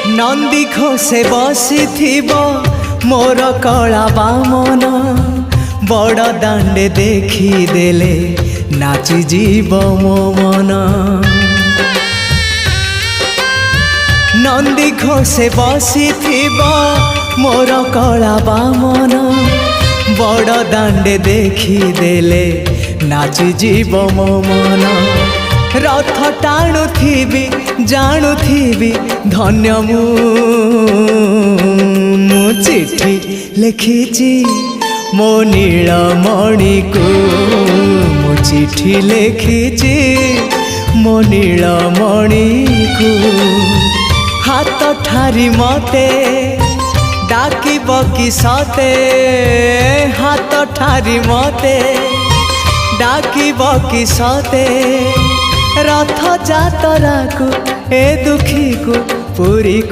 नंदी घोषे बसी मोर कला बामन बड़ दांडे देखी देले नाची जीव मो मन। नंदी घोषे बसी मोर कला बामन बड़ दांडे देखी देले नाची जीव मो मन। रथ टाणुथिबी जाणुथिबी धन्य मु चिठी लिखिची मो नीलमणि को मु चिठी लिखिची मो नीलमणि को। हाथ ठारी मते डाकिब कि सते हाथ ठारी मते डाकिब कि सते रथ जातरा को ए दुखी को पुरी को।